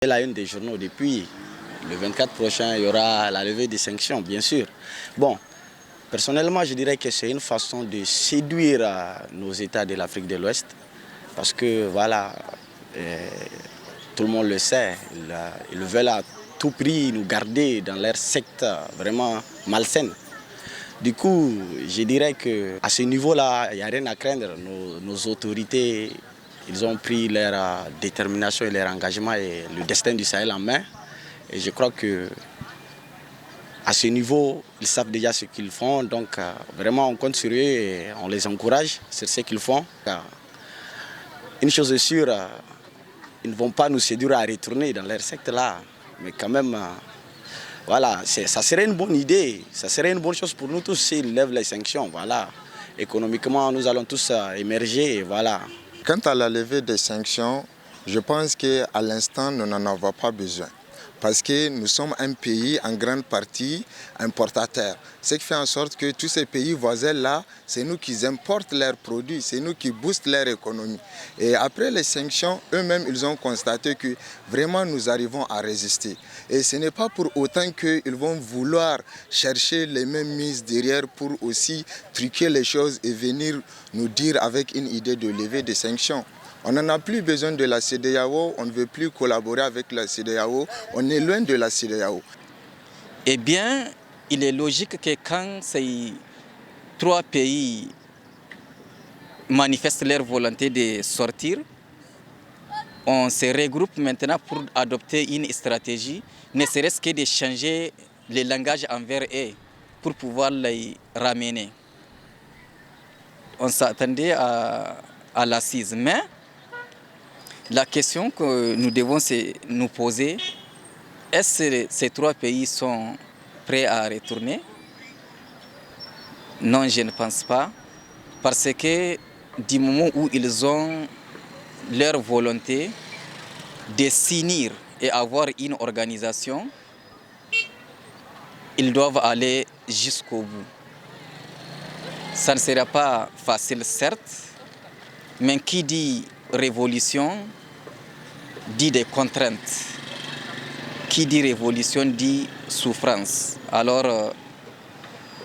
C'est la une des journaux depuis le 24 prochain, il y aura la levée des sanctions, bien sûr. Bon, personnellement, je dirais que c'est une façon de séduire nos États de l'Afrique de l'Ouest, parce que voilà, tout le monde le sait, ils veulent à tout prix nous garder dans leur secte vraiment malsaine. Du coup, je dirais qu'à ce niveau-là, il n'y a rien à craindre. Nos autorités, ils ont pris leur détermination et leur engagement et le destin du Sahel en main. Et je crois que à ce niveau, ils savent déjà ce qu'ils font. Donc vraiment, on compte sur eux et on les encourage sur ce qu'ils font. Une chose est sûre, ils ne vont pas nous séduire à retourner dans leur secte là. Mais quand même, voilà, ça serait une bonne idée. Ça serait une bonne chose pour nous tous s'ils lèvent les sanctions. Voilà. Économiquement, nous allons tous émerger. Et voilà. Quant à la levée des sanctions, je pense qu'à l'instant, nous n'en avons pas besoin. Parce que nous sommes un pays en grande partie importateur. Ce qui fait en sorte que tous ces pays voisins-là, c'est nous qui importent leurs produits, c'est nous qui boostent leur économie. Et après les sanctions, eux-mêmes, ils ont constaté que vraiment nous arrivons à résister. Et ce n'est pas pour autant qu'ils vont vouloir chercher les mêmes mises derrière pour aussi truquer les choses et venir nous dire avec une idée de lever des sanctions. On n'en a plus besoin de la CEDEAO, on ne veut plus collaborer avec la CEDEAO, on est loin de la CEDEAO. Eh bien, il est logique que quand ces trois pays manifestent leur volonté de sortir, on se regroupe maintenant pour adopter une stratégie, ne serait-ce que de changer le langage envers eux pour pouvoir les ramener. On s'attendait à l'assise, mais la question que nous devons nous poser, est-ce que ces trois pays sont prêts à retourner? Non, je ne pense pas. Parce que du moment où ils ont leur volonté de s'unir et avoir une organisation, ils doivent aller jusqu'au bout. Ça ne sera pas facile, certes, mais qui dit révolution dit des contraintes. Qui dit révolution dit souffrance. Alors,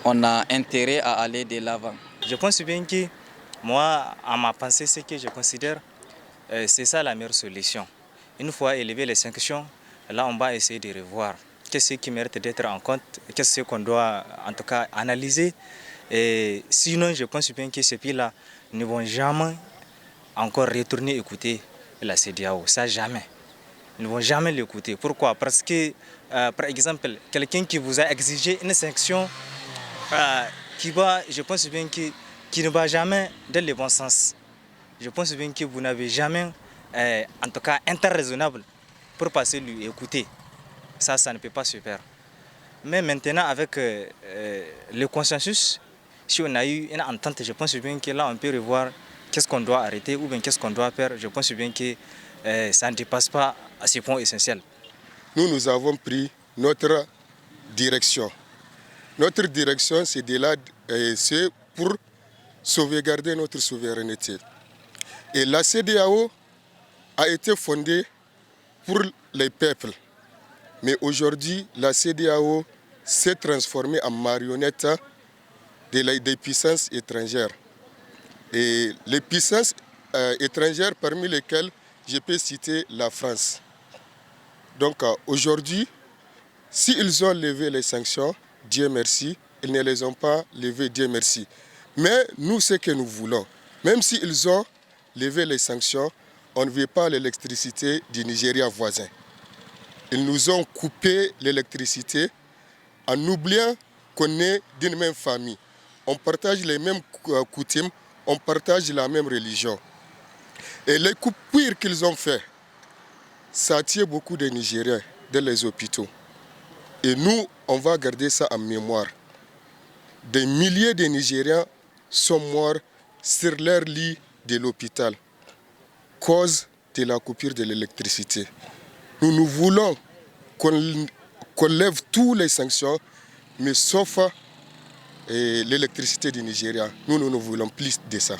on a intérêt à aller de l'avant. Je pense bien que moi, à ma pensée, ce que je considère, c'est ça la meilleure solution. Une fois élevé les sanctions, là, on va essayer de revoir qu'est-ce qui mérite d'être en compte, qu'est-ce qu'on doit en tout cas analyser. Et sinon, je pense bien que ces pays-là ne vont jamais encore retourner écouter la CEDEAO. Ça, jamais. Ils ne vont jamais l'écouter. Pourquoi? Parce que, par exemple, quelqu'un qui vous a exigé une sanction je pense bien qui ne va jamais dans le bon sens. Je pense bien que vous n'avez jamais, en tout cas, un temps raisonnable pour passer lui écouter. Ça ne peut pas se faire. Mais maintenant, avec le consensus, si on a eu une entente, je pense bien que là, on peut revoir qu'est-ce qu'on doit arrêter ou bien qu'est-ce qu'on doit faire. Je pense bien que ça ne dépasse pas à ce point essentiel. Nous avons pris notre direction. Notre direction, c'est pour sauvegarder notre souveraineté. Et la CEDEAO a été fondée pour les peuples. Mais aujourd'hui, la CEDEAO s'est transformée en marionnette des puissances étrangères. Et les puissances étrangères, parmi lesquelles je peux citer la France. Donc aujourd'hui, s'ils ont levé les sanctions, Dieu merci, ils ne les ont pas levées, Dieu merci. Mais nous, ce que nous voulons, même s'ils ont levé les sanctions, on ne veut pas l'électricité du Nigeria voisin. Ils nous ont coupé l'électricité en oubliant qu'on est d'une même famille. On partage les mêmes coutumes, on partage la même religion. Et les coupures qu'ils ont fait, ça attire beaucoup de Nigériens dans les hôpitaux. Et nous, on va garder ça en mémoire. Des milliers de Nigériens sont morts sur leur lit de l'hôpital, cause de la coupure de l'électricité. Nous voulons qu'on lève toutes les sanctions, mais sauf l'électricité du Nigeria. Nous ne voulons plus de ça.